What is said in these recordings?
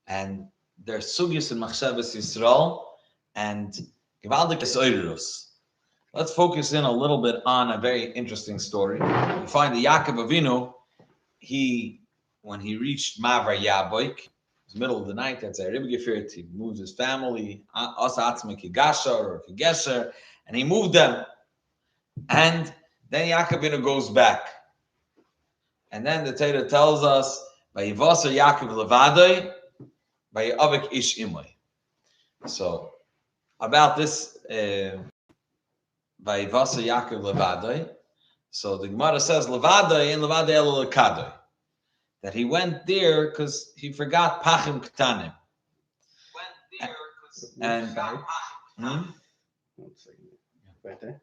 and there's sugyas in Machshavas Yisrael and Gevaldik Esoirus. Let's focus in a little bit on a very interesting story. We find the Yaakov Avinu, when he reached Mavar Yaboik, it was the middle of the night, that's a Rebbe Gefirt, he moves his family, Asa Atzma Kigasher or Kigesher, and he moved them. And then Yaakov Avinu goes back. And then the Torah tells us, Vayivasar Yaakov Levadoi, Vayavik Ish Imoi. So, about this, Vayivasar Yaakov Levadoi. So the Gemara says, Levadoi and Levadoi El Lekadoi. That he went there because he forgot Pachim Ktanim. Right there.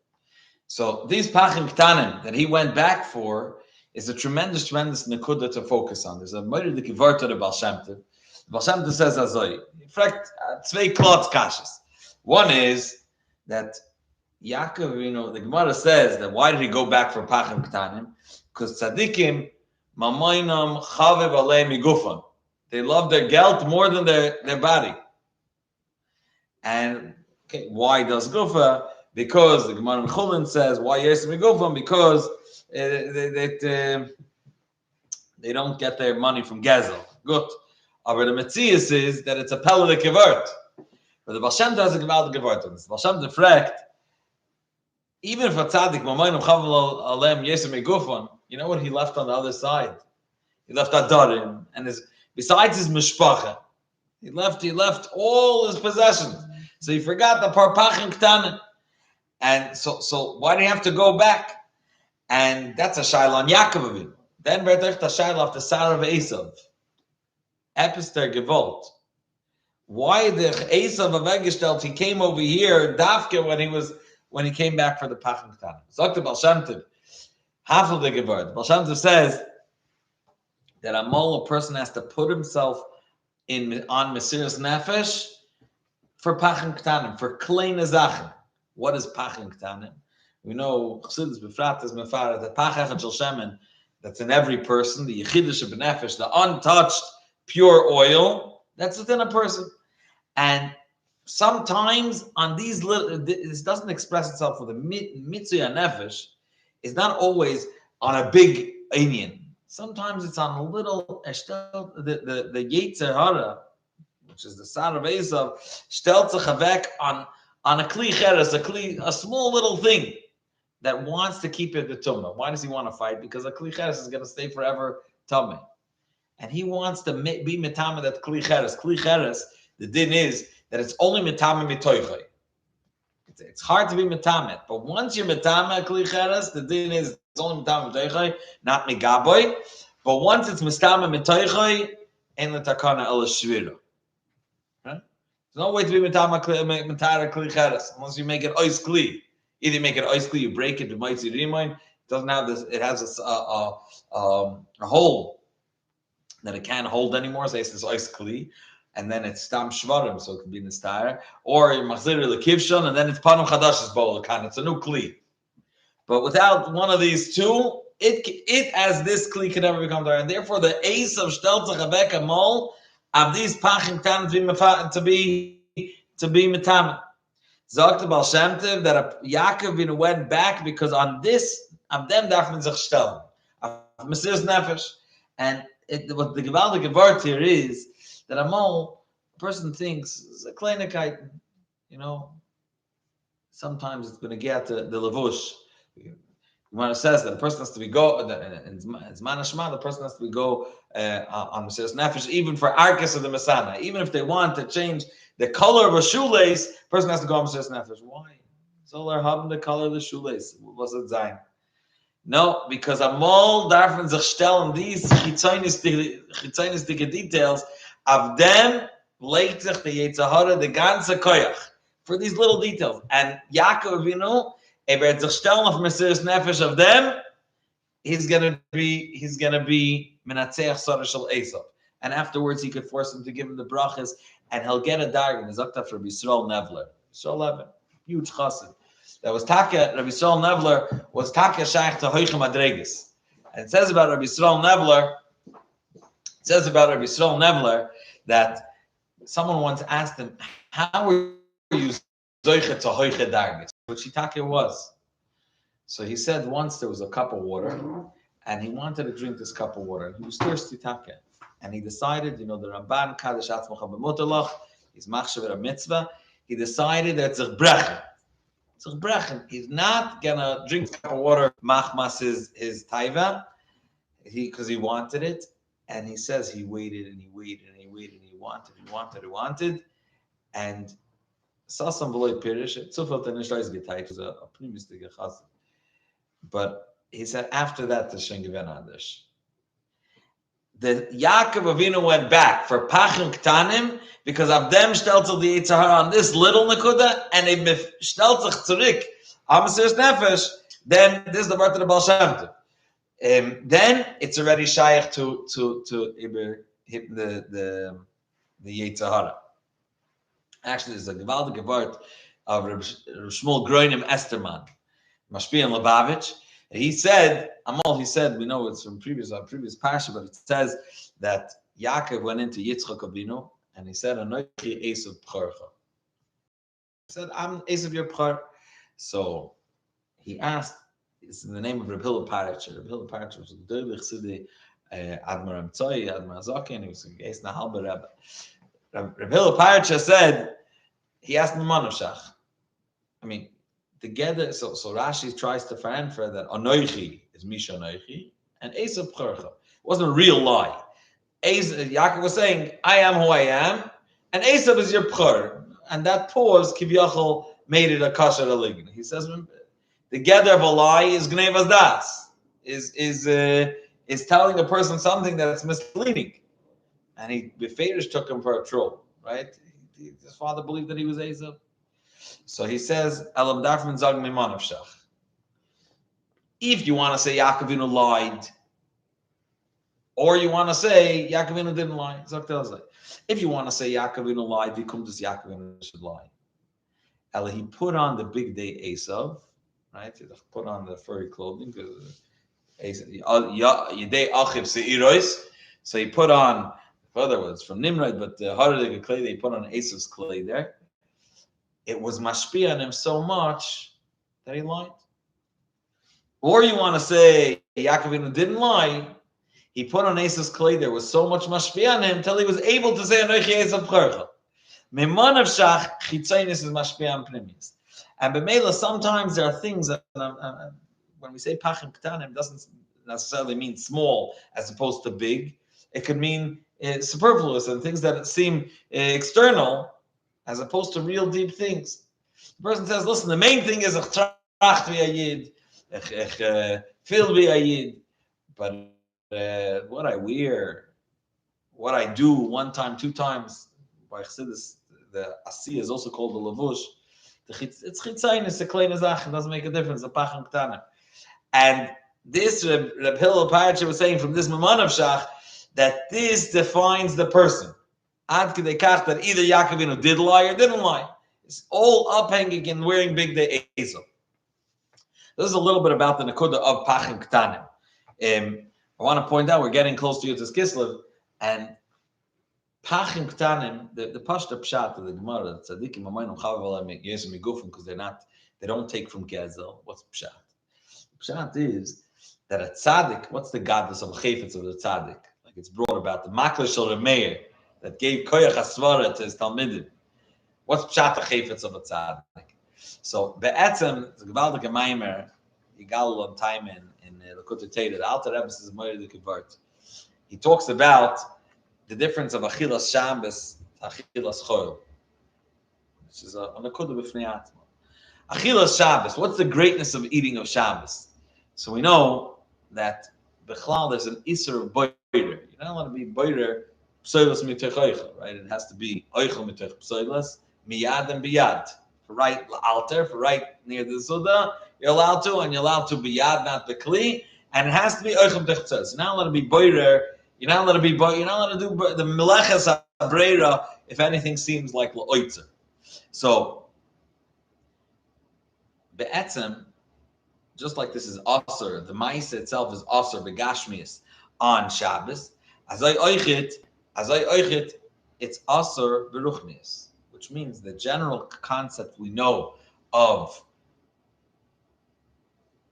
So these Pachim Ktanim that he went back for is a tremendous nekuda to focus on. There's a Moira de Kivar to the Baal Shem Tov. The Baal Shem Tov says Azoi. In fact, zwei klotz kashas. One is that Yaakov, the Gemara says that why did he go back for Pachim Ktanim? Because tzaddikim mamoinam chavev alei migufan. They love their gelt more than their body. And why does gufa? Because the Gemara in Chulin says why yes migufan? Because they don't get their money from Gezel. Good. But the Metzias is that it's a pella de kivert. But the Baal Shem Tov doesn't give out the kivert. The Baal Shem Tov fragt, even if a tzaddik, mamayim chavel alem yesem megufon, you know what he left on the other side? He left Adarim, and besides his mishpacha, he left all his possessions. So he forgot the parpachim ktanim. And so why do you have to go back? And that's a shayla on Yaakov Avinu. Then we're talking a shayla of the Sarah of Esav. Epister Gewalt. Why the Esav of Egestelt, he came over here, Dafke, when he came back for the Pachim Ktanim. Zok the Baal Shem Tov, Hafel the Gewalt. Baal Shem Tov says that a person has to put himself on Mesiras Nefesh for Pachim Ktanim, for Klein Zachen. What is Pachim Ktanim? We know Chassidus Befratis Mefarat, the Pach Echad Shel Shemen, that's in every person, the Yechidish B'Nefesh, the untouched pure oil, that's within a person. And sometimes on these little, this doesn't express itself with a mitzvah nefesh. It's not always on a big inyan. Sometimes it's on a little, the Yetzer Hara, which is the Sar of Esav, stellt sich avek on a kli cheres, a small little thing that wants to keep it the tumah. Why does he want to fight? Because a kli cheres is going to stay forever tumah. And he wants to be mitama that kli cheres. Kli cheres, the din is that it's only mitama mitoichay. It's hard to be mitama, but once you're mitama kli cheres, the din is it's only mitama mitoichay, not migaboy. But once it's mitama mitoichay, en letakana el shvira. There's no way to be mitama kli cheres unless you make it ois kli. Either you make it ois kli, you break it to mitzi rimoin. It doesn't have this. It has a hole that it can't hold anymore, so it's ois kli, and then it's stam shvarim, so it can be nistar, or machzir lekivshon, and then it's panum chadash's bowl kind. It's a new kli, but without one of these two, it as this kli can never become there, and therefore the ace of shtelza chaveka mol of these pachim tan to be metam. Zok the Baal Shem Tov that Yaakov went back because on this of them darfen sich stellen of Mesiras Nefesh. And what the gewaltige word here is that a person thinks is a kleinigkeit, sometimes it's going to get the levush. When it says that the person has to be and it's manashma, the person has to be on Mesiras Nefesh, even for Arkas of the Masana. Even if they want to change the color of a shoelace, the person has to go on Mesiras Nefesh. Why? So they're having the color of the shoelace. What was it saying? No, because Amol darfen sich stellen these chitzonistige details of them legt sich the Yetzer Hara the ganze koyach for these little details. And Yaakov, wird sich stellen auf Mesiras Nefesh of them. He's gonna be menatzeach Sarah shel Esav, and afterwards he could force him to give him the brachas, and he'll get a dargan. Is up for Yisrael Nevler. Yisrael Nevler, huge chassid. That was Taka, Rabbi Yisrael Nevler was Taka Shaykh to Hoichem Adreges. And it says about Rabbi Yisrael Nevler that someone once asked him, how are you zoiche to hoiche dargis? What shiitake was. So he said once there was a cup of water, and he wanted to drink this cup of water. He was thirsty take. And he decided, the Ramban, Kadesh Atzmocha B'Mutalach, he's machshav a mitzvah. He decided that he's not gonna drink a cup of water, machmas his taiva, because he wanted it. And he says he waited and he waited and he waited and he wanted. And Sasam V'loi Pirish, Zufel Tenishtais G'tayt, was a primistic chassid. But he said after that the Shengeven Adish. The Yaakov Avinu went back for Pachim Ktanim because Abdem stelzel the Yetzer Hara on this little Nekuda and they stelzel Tzurik Amasiris Nefesh. Then this is the birth of the Baal Shem Tov. Then it's already shaykh to the Yetzer Hara. Actually, there's a gewaltige word of Shmuel Groenim Esterman, Mashpia and Lubavitch. He said, we know it's from previous Parsha, but it says that Yaakov went into Yitzchak Avinu and he said, Anochi Esav P'chorcha. He said, I'm Esav your P'chor. So he asked, it's in the name of Reb Hillel Parsha. Reb Hillel Parsha was a Dölich Sidi, Admar Amtzoi, Admar Zaki, and he was a Geis Nahalba Rebbe. Reb Hillel Parsha said, he asked Vayishach. I mean, together, so Rashi tries to transfer that Anoichi is Misha Anoichi and Esav P'chorcha. It wasn't a real lie. Yaakov was saying, I am who I am, and Esav is your P'chor. And that pause, Kivyachol, made it a kasher align. He says, together of a lie is Gnevas Das, is telling a person something that's misleading. And Beferish took him for a troll, right? His father believed that he was Esav. So he says, Elam Darfman Zag Miman Shach. If you want to say Yaakov Avinu lied, or you want to say Yaakov Avinu didn't lie, if you want to say Yaakov Avinu lied, Vikum does Yaakov Avinu should lie. Ella, he put on the big day Esav, right? He put on the furry clothing because so he put on, in other words, from Nimrod, but the Haradig clay, they put on Esav's clay there. It was mashpia on him so much that he lied. Or you want to say Yaakov Avinu didn't lie, he put on Esav's clay, there was so much mashpia on him until he was able to say Anochi Esav P'chorcha. Memon of Shach, Chitzainis is mashpia on Primis. And B'meila, sometimes there are things that, when we say Pachim Ktanim, doesn't necessarily mean small as opposed to big. It could mean superfluous and things that seem external as opposed to real deep things. The person says, listen, the main thing is ich tracht wie a Yid, ich feel wie a Yid, but what I wear, what I do one time, two times, by Chassidus, the Asi is also called the Lavush. It's Chitzayin, it's a kleine Zach, it doesn't make a difference, a Pachim Ktanim. And this Reb Hillel Parsha was saying from this Maman of Shach, that this defines the person. Ad Kedei Kach, that either Yaakov Avinu did lie or didn't lie. It's all uphanging in wearing big day Esav. This is a little bit about the Nekuda of Pachim Ktanim. I want to point out, we're getting close to Yotzes Kislev, and Pachim Ktanim, the Pashta Pshat of the Gemara, the Tzadikim, Amayim Chavav Alayim Yesem Migufim, because they don't take from Gezel. What's Pshat? Pshat is that a tzaddik, what's the godless of chayfetz of the tzaddik? Like it's brought about the maklish shel Remeir that gave koyach hasvara to his talmidim. What's pshat the chayfetz of a tzaddik? So be'etzem, the gewaldige maimer, yigal on time in Lekutei Torah, the Alter Rebbe says Moed the Kivart. He talks about the difference of achilas Shabbos, achilas Chol, which is a nekuda b'fnei atma. Achilas Shabbos, what's the greatness of eating of Shabbos? So we know that Bechlal there's an Isser of Boider. You're not allowed to be Boider Psoilas Mitech Oichel, right? It has to be Oichel Mitech Psoilas, Miyad and Biyad. For right altar, for right near the Suda, you're allowed to, and you're allowed to Biyad, not Bekli, and it has to be Oichel Mitech Psoilas. You're not allowed to be Boider, you're not allowed to be Boider, you're not allowed to do the Meleches HaBreira if anything seems like La'oitzer. So, Be'etzem, just like this is Aser, the Maisa itself is Aser Begashmias on Shabbos. As I oichet, it's asur beruchnius, which means the general concept we know of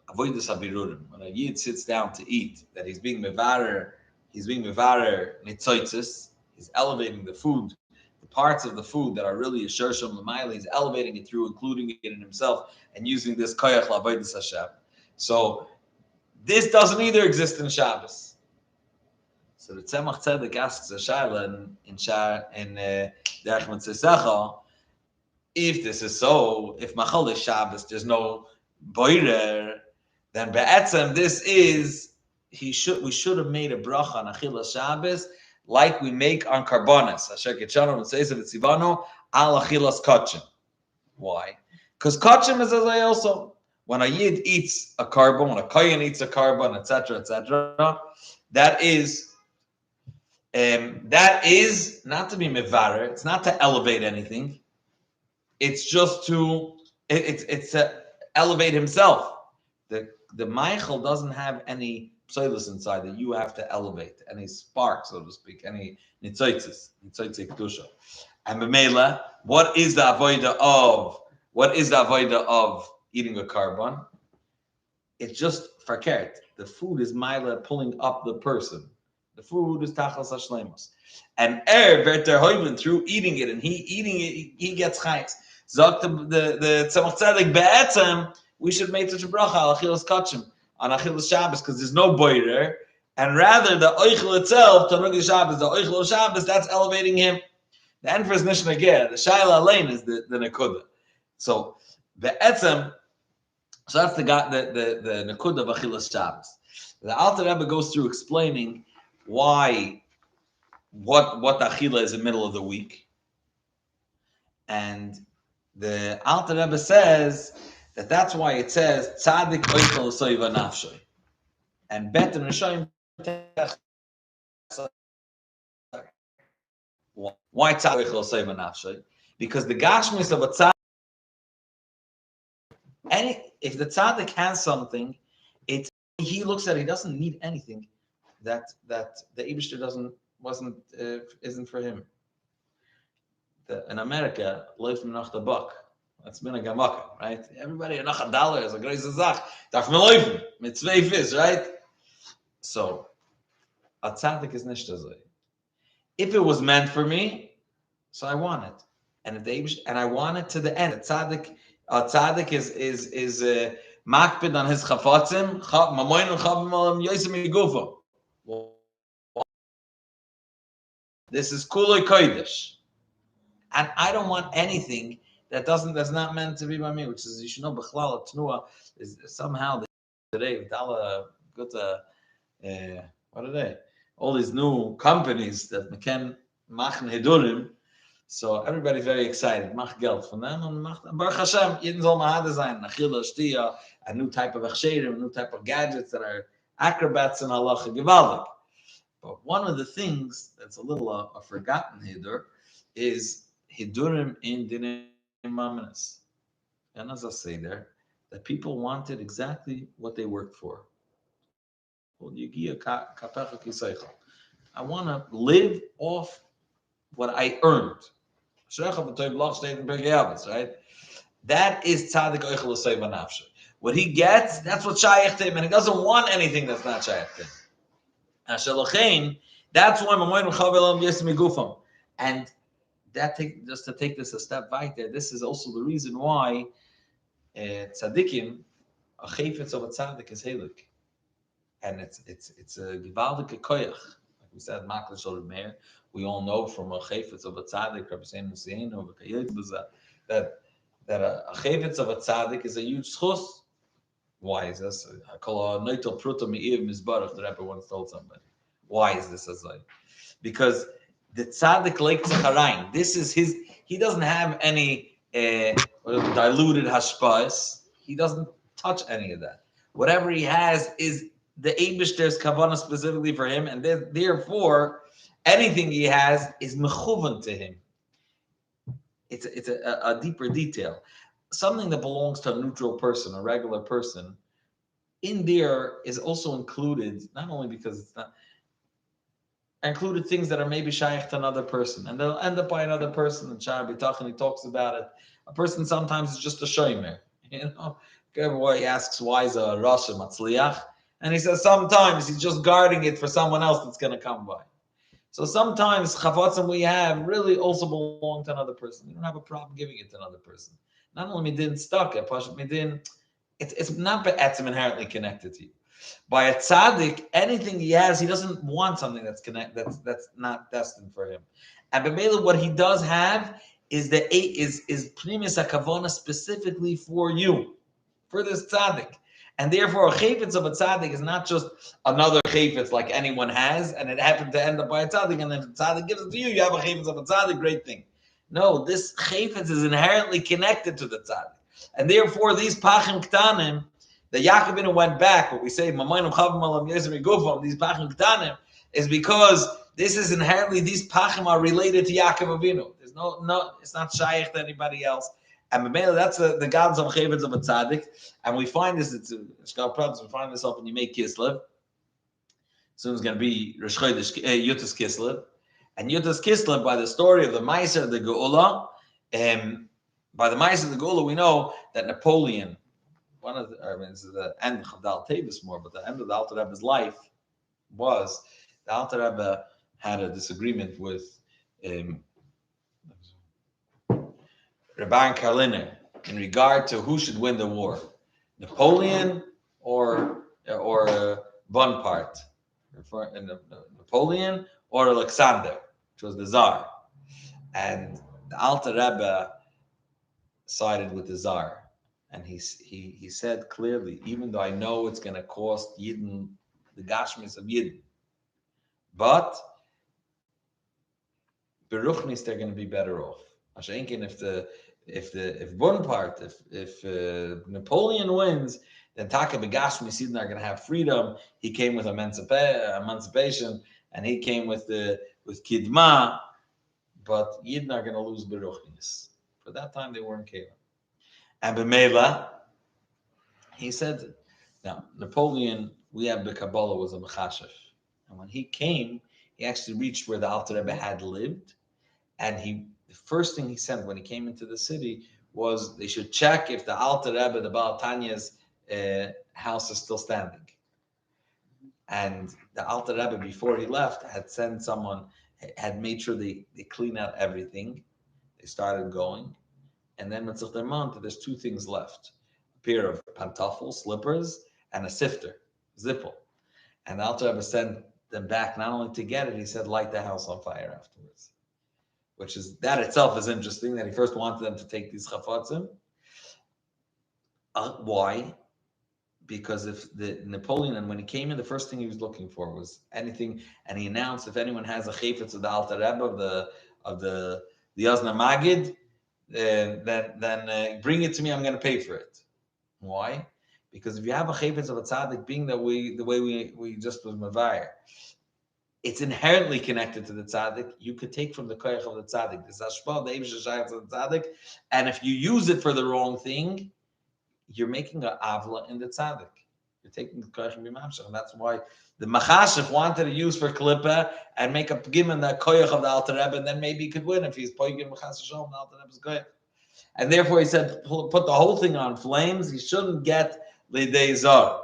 avodas habirurim. When a yid sits down to eat, that he's being mevarer nitzoitzis, he's elevating the food, the parts of the food that are really a shershom l'mayla, he's elevating it through including it in himself and using this koyach l'avodas Hashem. So this doesn't either exist in Shabbos. So the Tzemach Tzedek asks a shaila in Derech Mitzvah, if this is so, if Machal is Shabbos, there's no boirer, then be'etzem this is we should have made a bracha on Achilas Shabbos like we make on Karbonis. Asher Ketchanom and says of Tzivano al Achilas Kachim. Why? Because Kachim is as I also. When a Yid eats a carbon, when a Kohen eats a carbon, etc., that is not to be mevarer. It's not to elevate anything. It's just to elevate himself. The Michael doesn't have any pseudus inside that you have to elevate, any spark, so to speak, any nitzoitzis kedusha. And b'meila, what is the avoida of eating a carbon? It's just fakert. The food is Maila pulling up the person. The food is tachas hashlemus. And verter hoivin, through eating it, and he gets chayes. Zok the tzemach tzedek be'etzem, we should make such a bracha al achilas kachim on achilas Shabbos because there's no boirer, and rather the oichel itself, tanug Shabbos, the oichel of Shabbos, that's elevating him. The end for his nishna again, the shaila alein is the nekuda. So be'etzem. So that's the Nakuda of Achilas Shabbos. The Alter Rebbe goes through explaining what Achila is in the middle of the week. And the Alter Rebbe says that's why it says Tzadik Oichel Soiva Nafshay. And Bet and Rishayim. Why Tzadik Oichel Soiva Nafshay? Because the Gashmis of a Tzadik, if the tzaddik has something, he looks at it, he doesn't need anything that the Eibishter isn't for him. In America, life nach the buck. That's been a gamaka, right? Everybody nach $1 is a great zach. Darf me laufen mit 2 fish, right? So a tzaddik is nicht so. If it was meant for me, so I want it, and I want it to the end. A tzaddik is makpid on his chafatzim. Mamoyin and chavim alam yosim migufa. This is kuloi kodesh, and I don't want anything that's not meant to be by me. Which is, you should know, b'chlal tnua is somehow today with all good what are they? All these new companies that can machen hidurim. So everybody's very excited. Mach geld von them and mach Baruch Hashem. Jeden soll mahade sein. Nachila, shtia, a new type of achsherim, a new type of gadgets that are acrobats in halacha gewaldig. But one of the things that's a little forgotten hidur is hidurim in dinei mamanis. And as I say there, that people wanted exactly what they worked for. Well, yigia kapecha kiseichel. I want to live off what I earned. Right? That is tzaddik oichel l'seiva nafshe. What he gets, that's what shayach to him, and he doesn't want anything that's not shayach to him. That's why mamoyin chavelam yesmi gufam. And just to take this a step back there, this is also the reason why tzaddikim, a chayfetz of a tzaddik is helik, and it's a givaldike koyach. Like we said, maklish or meir. We all know from a chayfetz of a tzaddik, that a chayfetz of a tzaddik is a huge schus. Why is this? I call a noitel pruta mi'iv mizbarach. The Rebbe once told somebody. Why is this as like? Because the tzaddik like tzacharain. This is his. He doesn't have any diluted hashpas. He doesn't touch any of that. Whatever he has is the Eibishter's kavanah specifically for him, and therefore anything he has is mechuvan to him. It's a deeper detail. Something that belongs to a neutral person, a regular person, in there is also included, not only because it's not, included things that are maybe shaykh to another person, and they'll end up by another person. And Shara B'Tachan, he talks about it. A person sometimes is just a shomer, He asks why is a Rosh Matzliach, and he says sometimes he's just guarding it for someone else that's going to come by. So sometimes chavatzim we have really also belong to another person. We don't have a problem giving it to another person. Not only midin stuck at Pashat midin, it's not be'etzim inherently connected to you. By a tzaddik, anything he has, he doesn't want something that's not destined for him. And b'meila, what he does have is primus hakavana specifically for you, for this tzaddik. And therefore, a chayfetz of a tzaddik is not just another chayfetz like anyone has, and it happened to end up by a tzaddik, and then the tzaddik gives it to you, you have a chayfetz of a tzaddik, great thing. No, this chayfetz is inherently connected to the tzaddik. And therefore, these pachim ktanim, the Yaakov went back, what we say, these pachim ktanim, is because this is inherently, these pachim are related to Yaakov Avinu. There's no, it's not shaykh to anybody else. And that's the gods of chayvitz of a tzaddik. And we find this, it's Shkal Prabs, we find this up when you make Kislev. Soon it's going to be Rosh Chodesh, Yutas Kislev. And Yutas Kislev, by the story of the Meiser of the Geula, by the Meiser of the Geula, we know that Napoleon, this is the end of Chavdal Tevis more, but the end of the Alter Rebbe's life was, the Alter Rebbe had a disagreement with Rabban Karliner in regard to who should win the war, Napoleon or Bonaparte, Napoleon or Alexander, which was the Tsar. And the Alter Rebbe sided with the Tsar, and he said clearly, even though I know it's going to cost Yidden the Gashmis of Yidden, but Beruchnis they're going to be better off. If Bonaparte, if Napoleon wins, then Taka Begashmi Sidon are going to have freedom. He came with emancipation, and he came with Kidma, but Yidden are going to lose Beruchnis. For that time, they weren't Keva. And B'Meila, he said, now, Napoleon, we have the Kabbalah was a Mechashef. And when he came, he actually reached where the Alter Rebbe had lived, and the first thing he said when he came into the city was they should check if the Alter Rebbe, the Baal Tanya's house is still standing. And the Alter Rebbe, before he left, had sent someone, had made sure they clean out everything. They started going. And then with their month, there's two things left. A pair of pantofel, slippers, and a sifter, zippel. And the Alter Rebbe sent them back not only to get it, he said, light the house on fire afterwards. Which is, that itself is interesting, that he first wanted them to take these chafatzim. Why? Because if the Napoleon, and when he came in, the first thing he was looking for was anything, and he announced if anyone has a chayfetz of the Alter Rebbe of the Yazna Magid, then bring it to me. I'm going to pay for it. Why? Because if you have a chayfetz of a tzaddik, being the way we just was mavayir, it's inherently connected to the tzaddik. You could take from the koyach of the tzaddik. This hashpah, the eivish shayach of the tzaddik, and if you use it for the wrong thing, you're making an avla in the tzaddik. You're taking the koyach and b'mamshach, and that's why the machashef wanted to use for klippa and make a pgim in the koyach of the Alter Rebbe, and then maybe he could win if he's poigim machashef shalom the Alter Rebbe's koyach. And therefore he said, put the whole thing on flames. He shouldn't get lidei zar.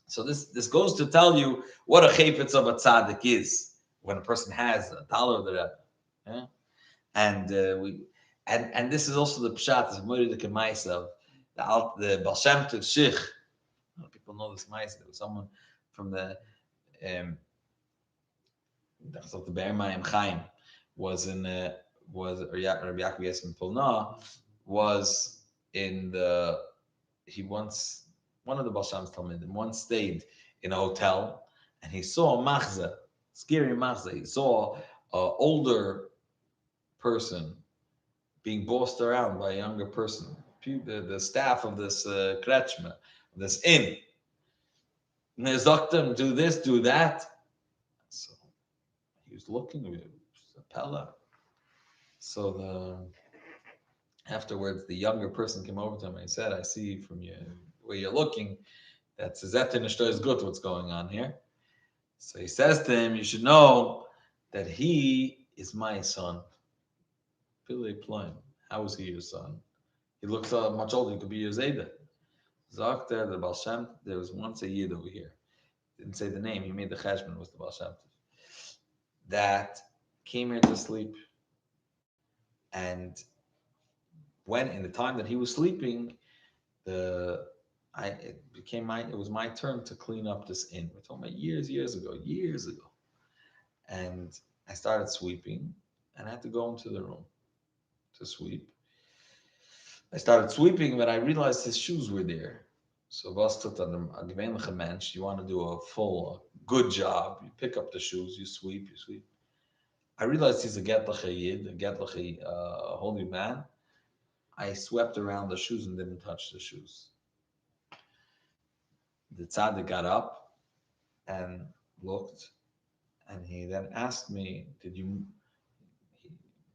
So this goes to tell you what a chayfetz of a tzaddik is when a person has $1 of the Rebbe. Yeah? And this is also the pshat, is moedik ma'asav of the Baal Shem Tov Shich. A lot of people know this ma'asav. There was someone from the Be'er Mayim Chaim or Rabbi Yaakov Yesman Polna was one of the Baal Shem's Talmidim once stayed in a hotel, and he saw a machzeh, scary machzeh. He saw an older person being bossed around by a younger person, the staff of this kretschma, this inn. And his doctor, do this, do that. So he was looking at it, a pella. So afterwards, the younger person came over to him and he said, I see from you where you're looking, that Zezet Nishto is good what's going on here. So he says to him, you should know that he is my son. How is he your son? He looks much older. He could be your Zayda. Zakter, the Baal Shem, there was once a Yid over here. Didn't say the name. He made the cheshbon, was the Baal Shem, that came here to sleep. And when, in the time that he was sleeping, it was my turn to clean up this inn. We're talking about years ago. And I started sweeping, and I had to go into the room to sweep. I started sweeping, but I realized his shoes were there. So was took on a mensch. You want to do a full, good job. You pick up the shoes, you sweep. I realized he's a Getlache Yid, a holy man. I swept around the shoes and didn't touch the shoes. The tzaddik got up and looked, and he then asked me, I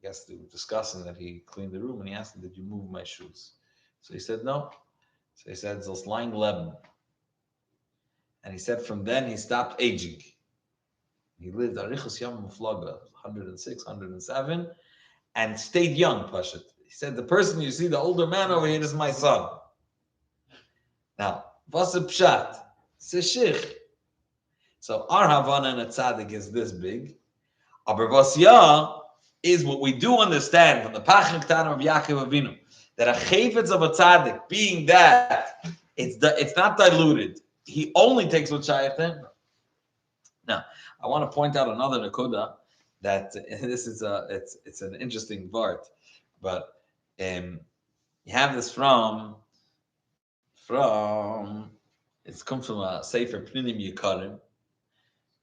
guess they were discussing that he cleaned the room, and he asked me, did you move my shoes? So he said, no. So he said, "Zos lying leben." And he said from then he stopped aging. He lived Arichos Yom Muflaga, 106, 107, and stayed young, Pashat. He said, the person you see, the older man over here, is my son. Now, what's the pshat? Seshich. So our Havana and a tzaddik is this big. Aber Vasya is what we do understand from the Pachim Ktanim of Yaakov Avinu, that a chayvetz of a tzaddik, being that it's not diluted. He only takes what shayach to him. Now, I want to point out another nakuda that this is it's an interesting part, but you have this from it's come from a Sefer Pninim Yikarim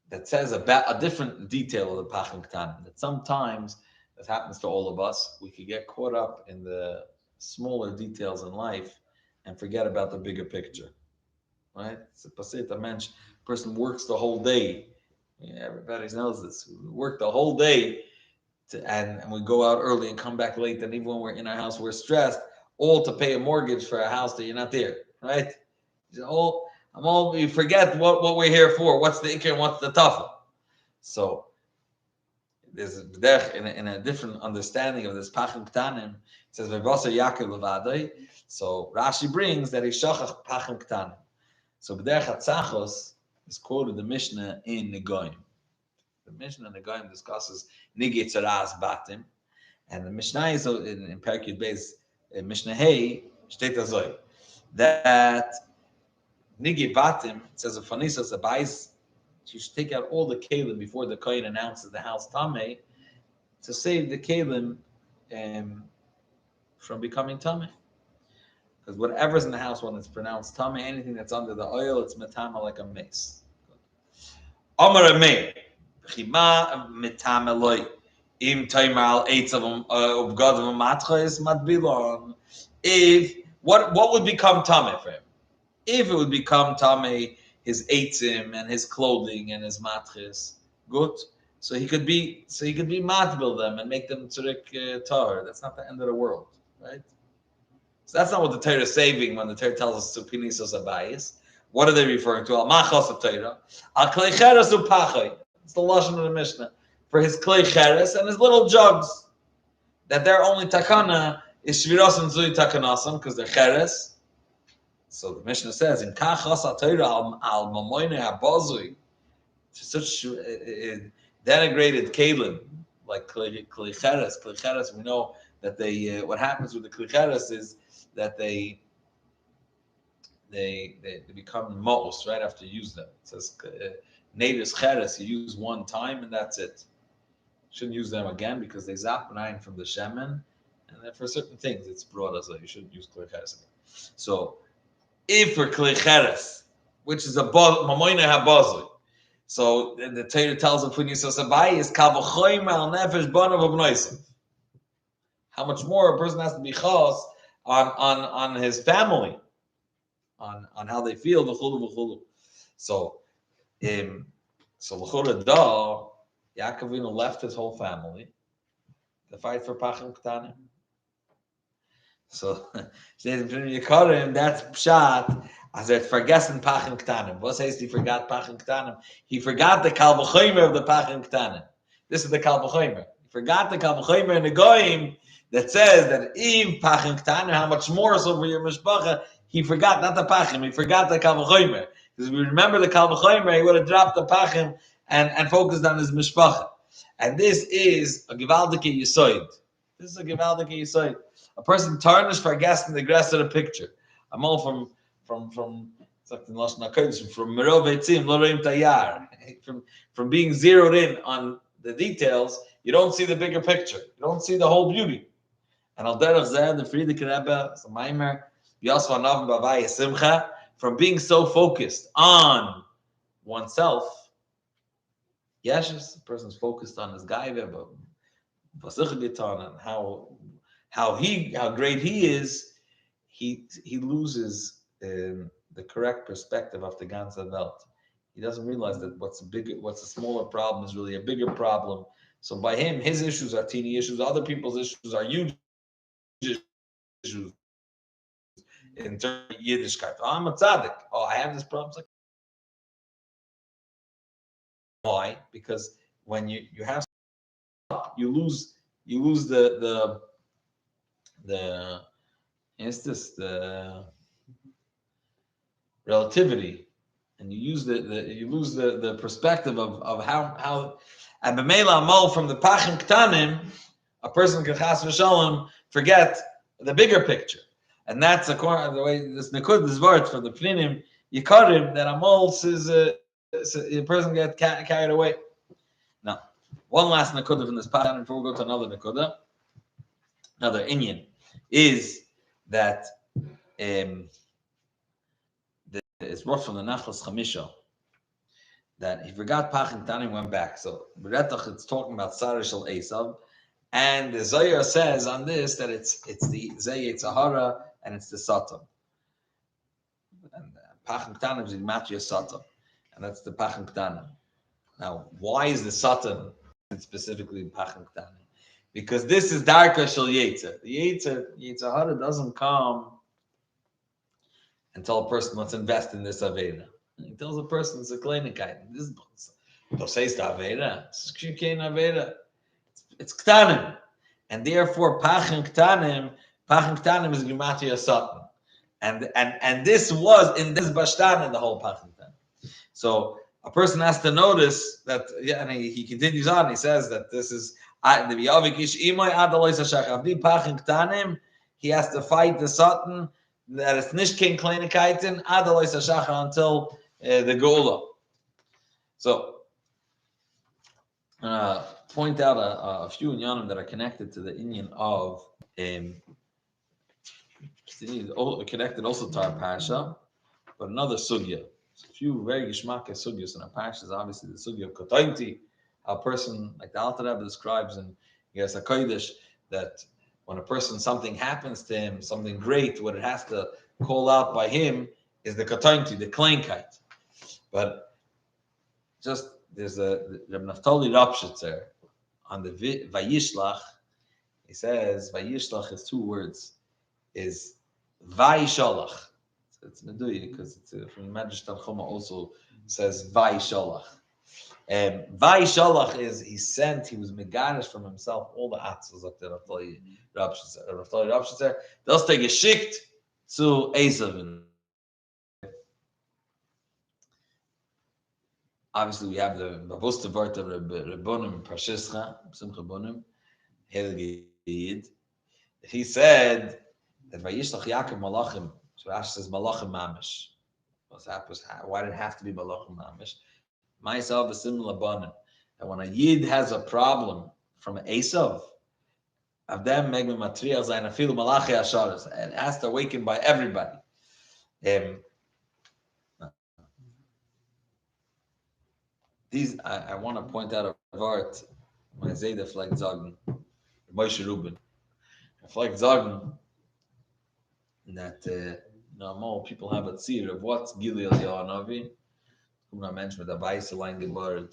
that says about a different detail of the Pachim Ktanim, that sometimes this happens to all of us. We could get caught up in the smaller details in life and forget about the bigger picture. Right? It's a pasita mensch. Person works the whole day. Yeah, everybody knows this. We work the whole day and we go out early and come back late. And even when we're in our house, we're stressed, all to pay a mortgage for a house that you're not there. Right? You forget what we're here for. What's the ikar and what's the tafel? So there's in a different understanding of this Pachim Ktanim. It says V'vasa Yaakov Levadai. So Rashi brings that he shachach Pachim Ktanim. So B'derech HaTzachos is quoted the Mishnah in Negoim. The Mishnah in Negoim discusses Nigi Tzaras Batim, and the Mishnah is in Perkut Beis Mishnah Hey steht azoi that Nigi Batim, it says a Fanisas a Bais, you should take out all the kelim before the kohen announces the house tamei to save the kelim from becoming tamei. Because whatever's in the house when it's pronounced tamei, anything that's under the oil, it's metama like a mace. Amar Amei, chima metama loy im taimal eitz of ubgadav matcha is matbilon. If what would become tamei for him? If it would become tamei, his eitzim and his clothing and his matches, good. So he could be matbil them and make them tzurek tar. That's not the end of the world, right? So that's not what the Torah is saving when the Torah tells us to pinisos abayis. What are they referring to? Al machos of Torah, al klei cheres upachai. It's the lashon of the Mishnah for his klei cheres and his little jugs. That their only takana is shviros and zui takanasam because they're cheres. So the Mishnah says in kachas Torah al mamoyne habazui, such denigrated kalim like klicheres. Klicheres, we know that they what happens with the klicheres is that they become mo'os right after you use them. It says native cheres, you use one time and that's it. Shouldn't use them again because they zap nine from the shemen, and then for certain things it's brought as you shouldn't use klicheres again. So if for klicheres, which is a mamoyne habazui, so the Torah tells him when you say sabai is kavachoyim al nefesh banav v'bnoisim. How much more a person has to be chos on his family, on how they feel v'chulu v'chulu. So l'chora da Yaakov Avinu left his whole family to fight for Pachim Ktanim. So that's pshat. As vergessen Pachim Ktanim. What says he forgot Pachim Ktanim? He forgot the Kal V'chomer of the Pachim Ktanim. This is the Kal V'chomer. He forgot the Kal V'chomer in the Goyim that says that if Pachim Ktanim, how much more is over your Mishpacha, he forgot, not the Pachim, he forgot the Kal V'chomer. Because if we remember the Kal V'chomer, he would have dropped the Pachim and focused on his Mishpacha. And this is a Gevaldike Yisoid. This is a Gevaldike Yisoid. A person tarnished for guessing the rest of the picture. I'm all from Merov Eitzim, Loreim Tayar. From being zeroed in on the details, you don't see the bigger picture. You don't see the whole beauty. And Al Derech Zeh, the Friedrich Rebbe, it's a Maimer, Yosva Navim Bavai Simcha, from being so focused on oneself, yes, the person's focused on his gaiva, but and how great he is, he loses the correct perspective of the ganze Welt. He doesn't realize that what's a smaller problem is really a bigger problem. So by him, his issues are teeny issues. Other people's issues are huge issues. In terms of Yiddishkeit, I'm a tzaddik. Oh, I have this problem. It's like, why? Because when you have, you lose the relativity, and you lose the perspective of how and b'meila amal from the Pachim Ktanim, a person can chas v'shalom forget the bigger picture, and that's according to the way this word for the Plinim Yikarim that amal is a person get carried away. Now, one last nakuda from this pattern before we go to another nakuda, another inyan, is that it's brought from the Nachlas Chamisha that he forgot Pachim Ktanim, went back. So Beretach, it's talking about Sarishal Esav, and the Zohar says on this that it's the Zayet Sahara and it's the Satan. And Pachim Ktanim is the Matria Satan, and that's the Pachim Ktanim. Now, why is the Satan specifically Pachim Ktanim? Because this is Darka Shel Yetzer. The Yetzer Hara doesn't come until a person wants to invest in this Aveda. He tells a person it's a kleinigkeit. This don't say it's the Aveda. It's Kshikein Aveda. It's Ktanim. And therefore, Pachim Ktanim is Gematria Satan. And this was in this Bashtan in the whole Pachim Ktanim. So a person has to notice that, and he continues on, he says that this is the B'yavik Ish Imoy Adaloi Sashach Avdi Pachim Ktanim, he has to fight the Satan, that it's Nishkein Kleinigkeiten, Adaloi Sashach until the Geula. So, point out a few inyanim that are connected to the inyan of connected also to our Parsha, but another sugya. A few very gishmaka sugyas in our Parsha is obviously the sugya of Kotainti, a person, like the Alter Rebbe describes in Yes HaKodesh, that when a person, something happens to him, something great, what it has to call out by him is the Kotainti, the kleinkeit. But just, there's a Reb Naftali Rapshitzer on the Vayishach, he says, Vayishach is two words, is Vayishalach. It's Meduya, because it's from Medrash Tanchuma also says Vayishalach. Vayishalach is he was meganish from himself all the atzos of the Naftali Rapshitzer. They'll stay geschickt zu Esav. Obviously, we have the Bavusta Vart of Rebbonim Parsha, Simcha Bonim, Heilige Yid. He said that Vayishlach Yaakov Malachim. So Rashi says Malachim Mamish. Why did it have to be Malachim Mamish? Myself is similar Bonim. That when a Yid has a problem from Esav, of them Megme Matriach Zayin Afilu Malachi Asharis, it has to awaken by everybody. These I want to point out a Vart when I say the Flag Zagen, Moshe Rubin. The Flag Zagen that normal people have a tzir of what's Gilil Yahanavi. I'm not mentioning the Vaisa Langeborg,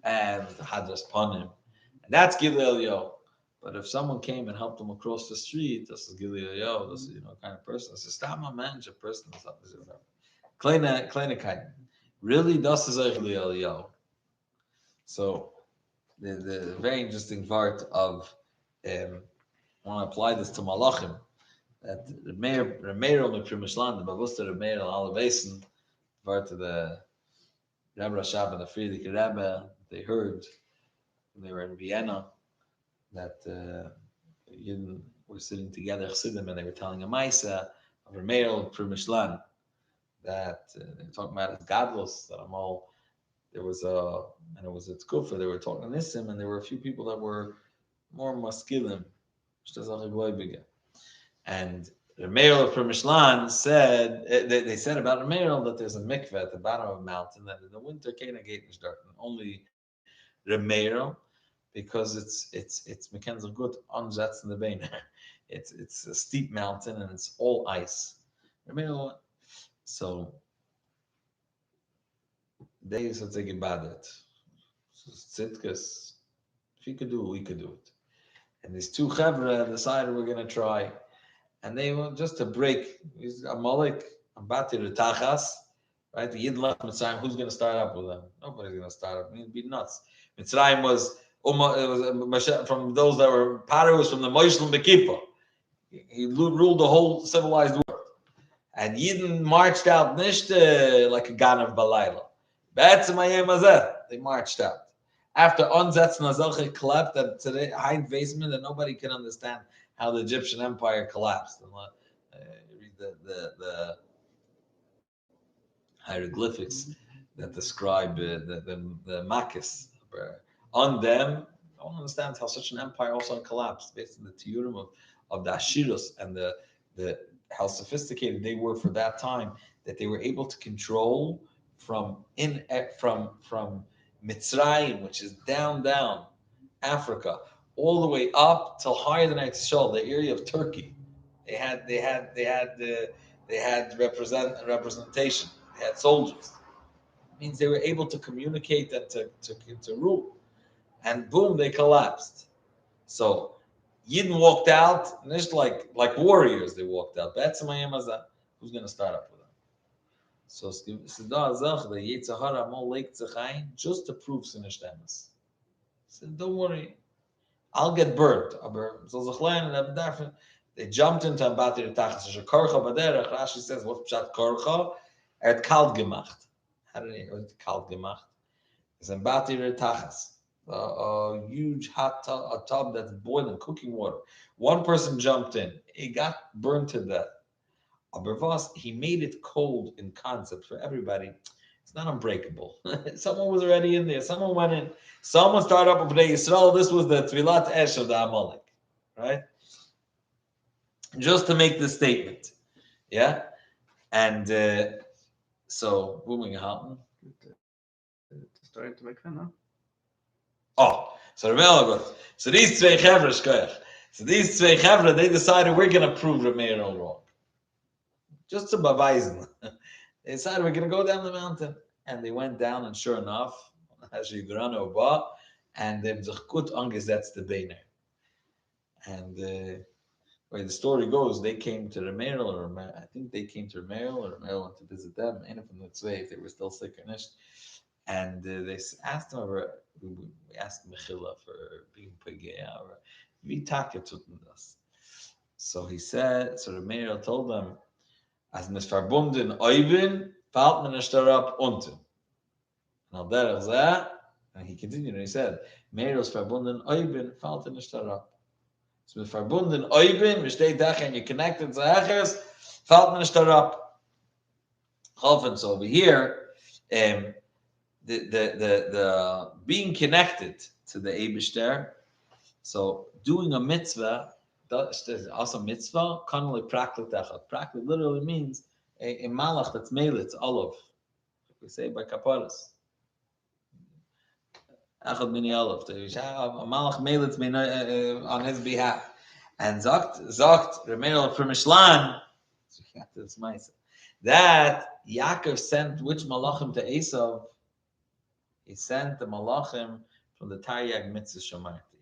and Hadras Panim. And that's Gilil Yah. But if someone came and helped him across the street, this is Gilio, this is kind of person. This is Stama manager person or something. Kleine kind. Really, das is a Gilio. So the very interesting part of I want to apply this to Malachim. That the Meir on the Primishland, the Bavusta the Meir al Alevesen, part of the Rebbe Rashab and the Friedrich Rebbe, they heard when they were in Vienna that Yidden were sitting together, Chassidim, and they were telling a Maisa of a Meir al Primishland that they were talking about his gadlus, that there was and it was at Kufa, they were talking to Nissim, and there were a few people that were more maskilim, and Rameir of Mishlan said, they said about Rameir that there's a mikveh at the bottom of a mountain that in the winter Kana Gate is dark, and only Rameir, because it's Mekenzel good on Zats in the Bain. It's a steep mountain and it's all ice. Rameir, so they used to think about it. Tzitkas, if you could do it, we could do it. And these two chevra decided we're going to try. And they were just to break. Amalek, Ambati Tachas, right? The Yid left Mitzrayim. Who's going to start up with them? Nobody's going to start up. It'd be nuts. Mitzrayim was from those that were Paro was from the Moishlim Bekipa. He ruled the whole civilized world. And Yidden marched out nicht like a Ganav Balayla. They marched out. After Onzetz Nazelche collapsed, that today Hein basement, that nobody can understand how the Egyptian Empire collapsed. And you read the hieroglyphics that describe the Makkis. On them, no one understands how such an empire also collapsed based on the Tiurim of the Ashirus and the how sophisticated they were for that time, that they were able to control from Mitzrayim, which is down Africa, all the way up till higher than Eretz, the area of Turkey. They had representation. They had soldiers. It means they were able to communicate and to rule. And boom, they collapsed. So Yidden walked out, just like warriors, they walked out. Who's going to start up with them? So the Yitzhahara Mol Lake Tzechayin, just to prove Sinishtamas. He said, don't worry, I'll get burnt. They jumped into Ambati Tachas. Rashi says, what's Pshat Korcha? Kalt gemacht. How did he kalt gemacht? It's Ambati Tachas. A huge hot tub that's boiling, cooking water. One person jumped in. He got burned to death. Abervas, he made it cold in concept for everybody. It's not unbreakable. Someone was already in there. Someone went in. Someone started up with Yisrael. This was the Tvilat Esh of the Amalek, right? Just to make this statement, yeah. And so, moving on. Starting to make fun, huh? Oh, so these two chevra, they decided we're going to prove Rameir wrong. Just to beweisen. They decided we're going to go down the mountain. And they went down, and sure enough, and they zechkut angesetzt the Beiner. And the way the story goes, they came to Rameir, or I think they came to Rameir, or Rameir went to visit them, and from the Tzvei, if they were still sick or not. And they asked him, we asked Mechila for being Pegea, or Vitaka Tutendas. So he said, so Rameir told them, as mis verbunden Oibin, fällt man nicht darauf unten. And he continued and he said, Meir is verbunden Oibin, fällt er nicht darauf. So mit verbunden Oibin, wir steht da, and you connected to Echers, fällt man nicht darauf. So over here, the being connected to the Eibishter, so doing a mitzvah, also mitzvah, kanali praklit echad. Praklit literally means a malach that's male, it's olive. We say by kaparas. Echad mini olive. A malach male, it's on his behalf. And Zokt Rameir from Mishlan, that Yaakov sent which malachim to Esav? He sent the malachim from the Taryag Mitzvah Shamarti.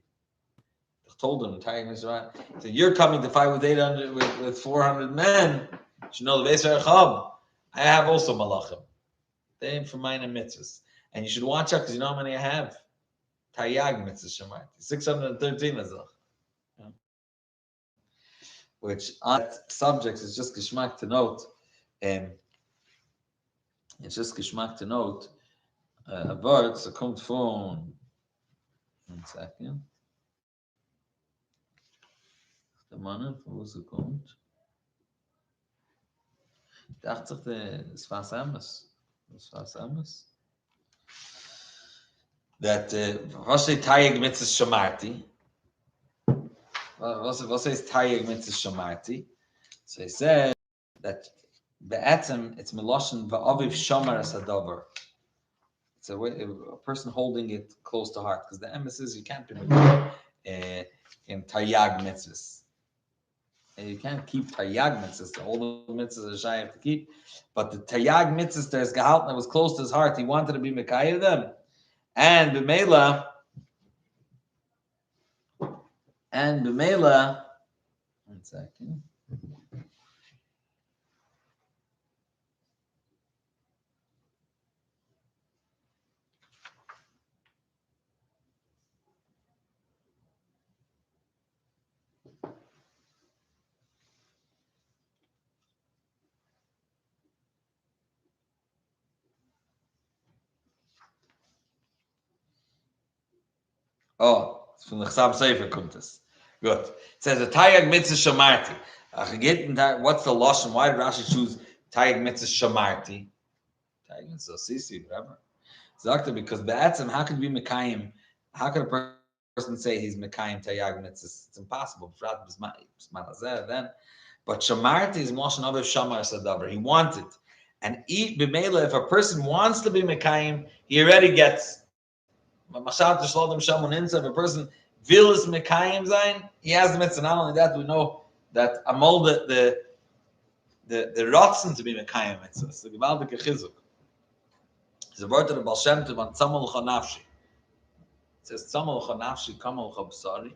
The told him, Tayag mitzvah, he said, you're coming to fight with 800, with 400 men. You should know the Vayishach. I have also malachim. They ain't for mine and mitzvahs. And you should watch out because you know how many I have. Tayag mitzvah shamarti. 613 azach. Yeah. Which on that subject is just geschmack to note. It's just geschmack to note. A word, so kommt von. 1 second. Der Mann, wo es kommt. Ich dachte, es war Samus. Es war Samus. That was ist Tayag mitzvah shamarti? Was ist Tayag mitzvah shamarti? So he said that be'etzem it's meloshen va'aviv shamar as hadavar. It's a person holding it close to heart because the emphasis is you can't be in Tayag mitzvahs. You can't keep Tayag mitzvahs. All the mitzvahs are shy have to keep, but the Tayag mitzvahs there's gehalten that was close to his heart. He wanted to be mekayeh them, and b'meila. And b'meila, 1 second. Oh, it's from the Chsab Sefer kommt es. Good. It says a Tayag mitzvah shamarti. What's the lashon? Why did Rashi choose Tayag mitzvah shamarti? Tayag mitzvah sisi, whatever. Zakta because be'etzem, how could we mekayim? How could a person say he's mekayim Tayag mitzvah? It's impossible. Then, but shamarti is lashon aviv shamar sadavar. He wanted, and eat b'meila. If a person wants to be mekayim, he already gets. If a person will is mekayim zayin, he has the mitzvah. Not only that, we know that amol the rotzen to be mekayim mitzvah. So gewaltige chizuk. It's a word of the Baal Shem Tov on tzamol chanafshi. It says tzamol chanafshi kamal chabsari.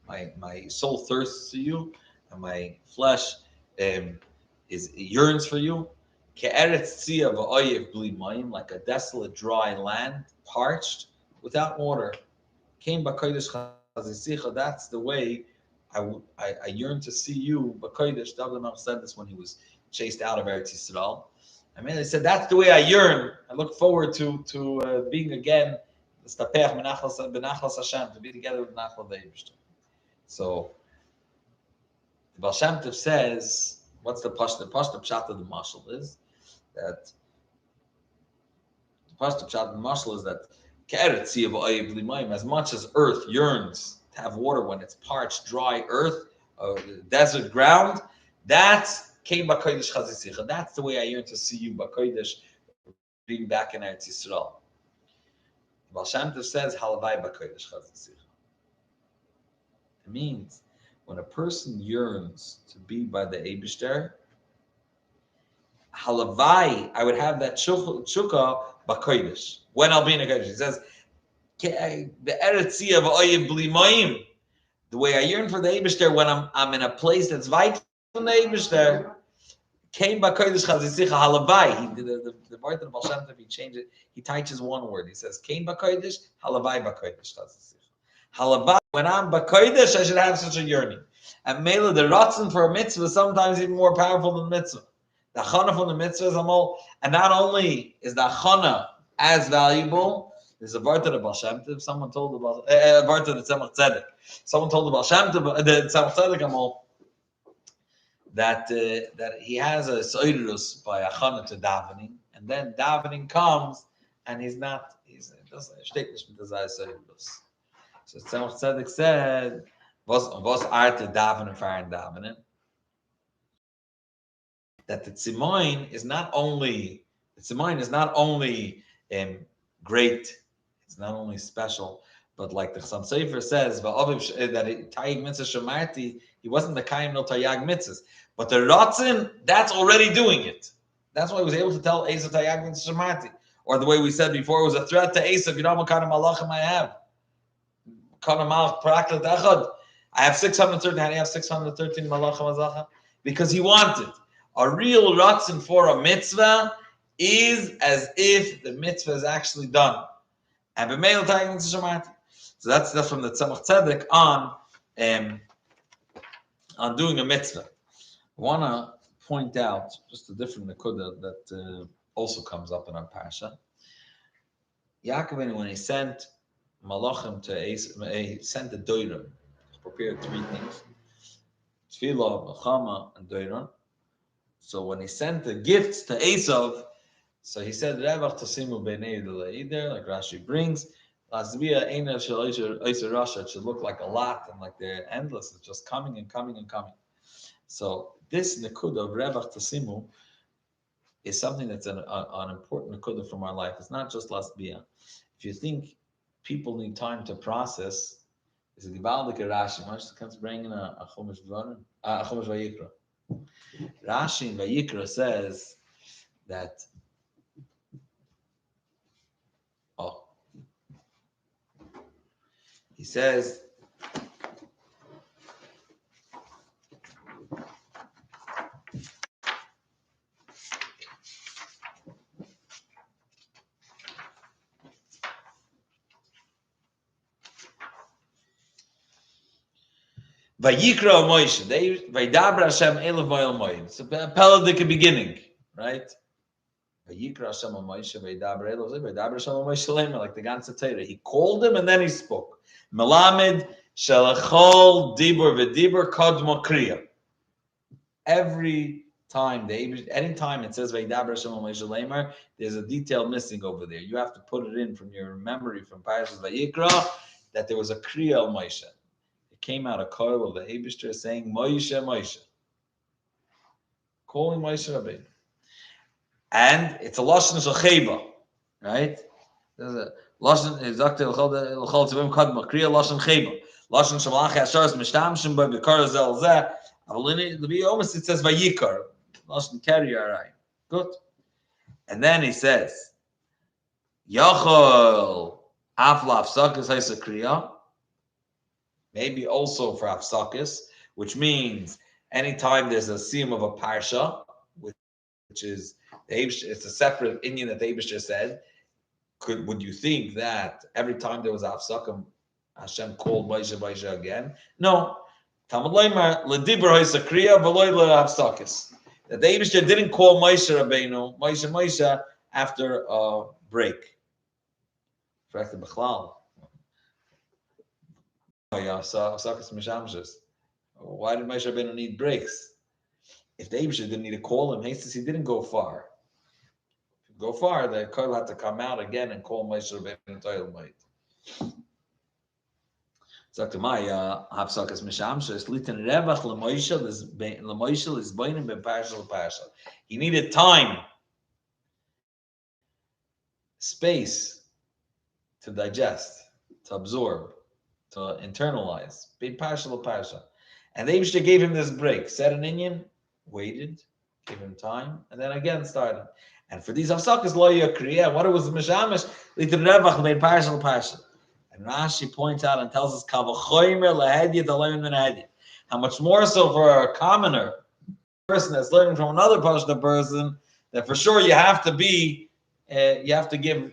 Right, my soul thirsts to you, and my flesh yearns for you. Ke'eretz tzia v'oyev bli mayim, like a desolate, dry land, parched, without water. Came b'kodesh chazisicha. That's the way I yearn to see you. B'kodesh, David HaMelech said this when he was chased out of Eretz Yisrael. I mean, they said that's the way I yearn. I look forward to being again l'stapech b'nachlas Hashem, to be together with Nachal Vayishach. So the Baal Shem Tov says, what's the Parsha? The Parsha pshat of the mashal is that the Parsha pshat of the mashal is that as much as earth yearns to have water when it's parched, dry earth, desert ground, that's came b'kodesh chazisicha. That's the way I yearn to see you b'kodesh, being back in Eretz Yisrael. Baal Shem Tov says halavai b'kodesh chazisicha. It means when a person yearns to be by the Eibishter, halavai, I would have that tshuka b'kodesh when I'll be in a kodesh. He says the way I yearn for the Eibishter when I'm in a place that's weit from the Eibishter. Came by kodesh chazisicha halavai. The word of the Baal Shem Tov, he changed it. He touches one word. He says came by kodesh halavai by kodesh chazisicha. Halavai. When I'm by kodesh, I should have such a yearning. And mele the ratzon for a mitzvah is sometimes even more powerful than mitzvah. The chana from the mitzvah is amol, and not only is the chana as valuable. There's a vart of the Baal Shem Tov. Someone told the vart of the Tzemach Tzedek. Someone told the Baal Shem Tov, the Tzemach Tzedek amol, that he has a soirus by a chana to davening, and then davening comes, and he doesn't shtick nicht mit der soirus. So Tzemach Tzedek said, was arte davening fahren davening? That the tzimoin is not only great, it's not only special, but like the Chasam Sofer says, that Tayag mitzvah shamarti, he wasn't the kaim no Tayag mitzvahs, but the ratzin, that's already doing it. That's why he was able to tell Esav Tayag mitzvah shamarti, or the way we said before, it was a threat to Esav. You know what kind of malachim I have? I have 613. How do you have 613 malachim azacha? Because he wanted. A real ratzon for a mitzvah is as if the mitzvah is actually done. And b'meil tagging to shamati. So that's from the Tzemach Tzedek on doing a mitzvah. I want to point out just a different nekuda that also comes up in our Parsha. Yaakov, when he sent malachim he sent the doirim. He prepared 3 things: tefillah, mechama, and doirim. So when he sent the gifts to Esav, so he said, "Revach tasimu b'nei d'leider," like Rashi brings. Lasbia eina shel Eisa Rasha, it should look like a lot and like they're endless. It's just coming and coming and coming. So this nekuda of Revach tasimu is something that's an important nekuda from our life. It's not just lasbia. If you think people need time to process, it's a gibaldik Rashi. Much comes bringing a chumash Vayikra. Rashi in Vayikra says that. He says, Vayikra Moshe, Vaydabra Hashem Elav Vayel Moed. It's a Peladik beginning, right? Vayikra Hashem Moshe, Vaydabra Elav, Vaydabra Hashem Moshe Lemer, like the ganze Torah. He called him and then he spoke. Melamed Shalachol Dibur V'Dibur Kodmo Kriya. Every time, anytime it says Vaydabra Hashem Moshe Lemer, there's a detail missing over there. You have to put it in from your memory from Parshas Vayikra that there was a Kriya of Moshe. Came out a coil of the Eibishter saying Moshe, Moshe, calling Moshe Rabbeinu, and it's a lashon shel cheba, right? There's a lashon exactly l'chol tzivim kadma kriya lashon cheba, lashon shemalach yasharis mishtamshim by b'kar zel zeh. Avalini the almost it says vayikar lashon carrier, right? Good, and then he says Yachol aflaf sakas haisa kriya. Maybe also for Hafsakis, which means anytime there's a siyum of a Parsha, which is it's a separate Indian that the Eibishter said. Would you think that every time there was a Hafsakah, Hashem called Vayishach again? No. Talmud Leimar ledibur haisakriya v'loy leHafsakis. That the Eibishter didn't call Moshe Rabbeinu Moshe after a break. After Bechlal. Why did Moshe Rabbeinu need breaks? If the Eibishter didn't need to call him, he didn't go far. If you go far, the Koil had to come out again and call Moshe Rabbeinu Toil Mait. Sagt my Hafsakas Mishamshes Litan Revach L'Moishel is Bainim Ben Parsha L'Parsha. He needed time, space to digest, to absorb, to internalize. Ben Parsha L'Parsha. And the Eibishter gave him this break, said an Indian, waited, gave him time, and then again started. And for these Hafsakas Lo Yakriya, what it was the Mishamish, Litan Revach Ben Parsha L'Parsha. And Rashi points out and tells us how much more so for a commoner person that's learning from another Parsha person, that for sure you have to give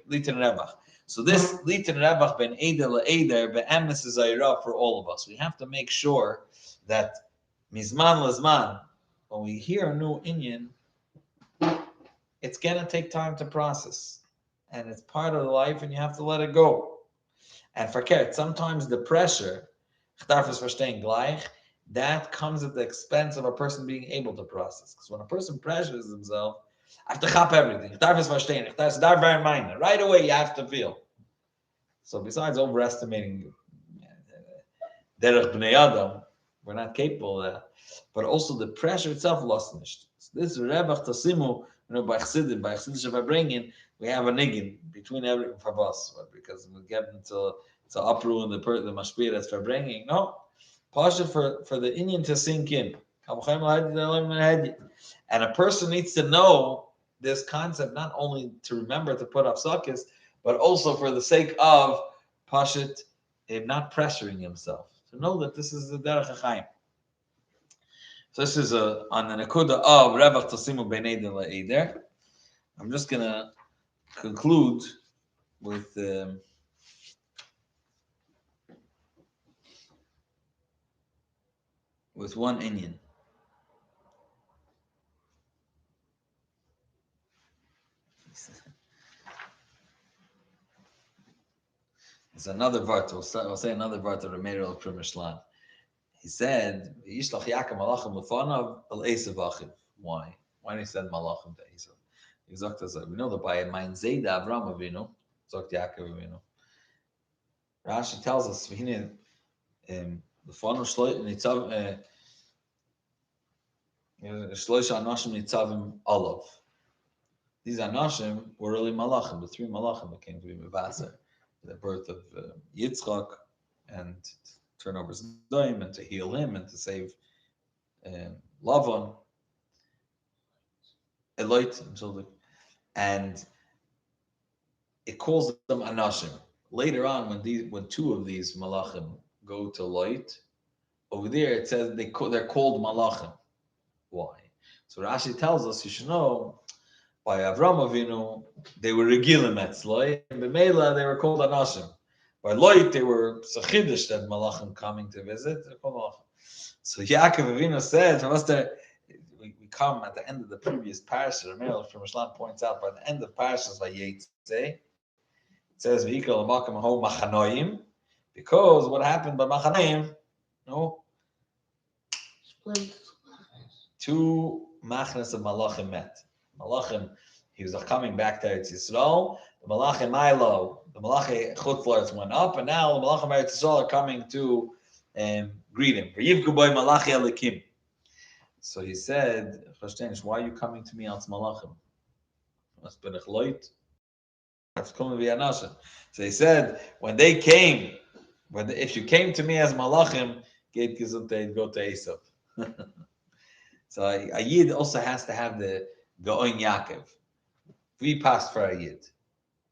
litin revach. So this litin revach ben eder le'eder be'emes is ayra for all of us. We have to make sure that mizman lezman, when we hear a new inyan, it's gonna take time to process, and it's part of life, and you have to let it go. And forget, sometimes the pressure, that comes at the expense of a person being able to process. Because when a person pressures himself, I have to chop everything. Right away, you have to feel. So besides overestimating derech bnei adam, we're not capable of that. But also the pressure itself lost nicht. So this rebach tasimu, by Chassidus upbringing, we have a niggin between every for us, because we get into uproar and the mashpia that's for bringing. No, Parsha for the Indian to sink in. And a person needs to know this concept, not only to remember to put up sakis, but also for the sake of Pashat not pressuring himself, to know that this is the derech hachaim. So this is on the nekuda of revach tasimu b'nei din le'eder. I'm just gonna conclude with one inyan. It's another vart. We'll say another vart of Remeir al Primishlan. He said, "Yishlach Yaakov malachim lefanav el Esav achiv." Why? Why did he send malachim to Esav? We know that by mein Zayda Avram Avinu, Zokt Yaakov Avinu. Rashi tells us, "V'hine lefanav nitzav shloisha anashim nitzavim olav." These anashim were really malachim, the three malachim that came to be mevaser, the birth of Yitzchak, and turn over his dime, and to heal him, and to save Lavan, Eloit, and children. And it calls them anashim. Later on, when two of these malachim go to Eloit, over there it says they're called malachim. Why? So Rashi tells us you should know by Avram Avinu they were regilim etzloi, and b'meila they were called anashim. By Loit they were sachidish that malachim coming to visit. They're called malachim. So Yaakov Avinu said, we come at the end of the previous Parsha. Ramel from Islam points out by the end of Parshas Vayishach, it says V'ikal Makam Ho Machanoim, because what happened by Machanoim, two machnas of Malachim met. Malachim, he was coming back to Eretz Yisrael. The Malachim Milo, the Malachim Chutzlaretz went up, and now the Malachim Eretz Yisrael are coming to greet him. V'yivku boy Malachi Elikim. So he said, why are you coming to me as Malachim? Must be Loit. That's coming to be Anashim. So he said, when they came, if you came to me as Malachim, Gate Gesundheit, go to Esav. So a Yid also has to have the Goin Yaakov. We passed for a Yid.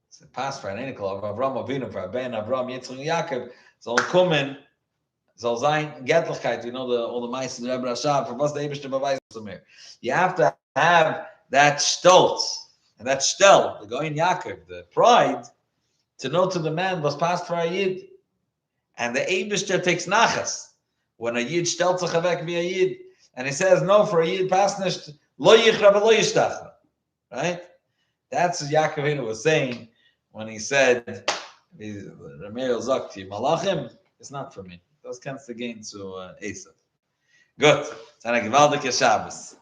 So passed for an Enikol of Avram Avinu, for a Ben Avram Yitzchak Yaakov. So kommen, soll sein Gettlichkeit, all the mice in the Rebbe Rashab, for was the Eibishter beweist zu mir. You have to have that stolz, and that stel, the Goin Yaakov, the pride, to know to the man was passed for a Yid. And the Eibishter takes nachas. When a Yid stellt sich weg wie a Yid, and he says, no, for a Yid pass nicht, lo yichra v'lo yishtachna. Right? That's what Yaakov Avinu was saying when he said, Rameel Zakti, Malachim, it's not for me. Das kannst du gehen zu Esav. Gut, es ist eine gewaltige Shabbos.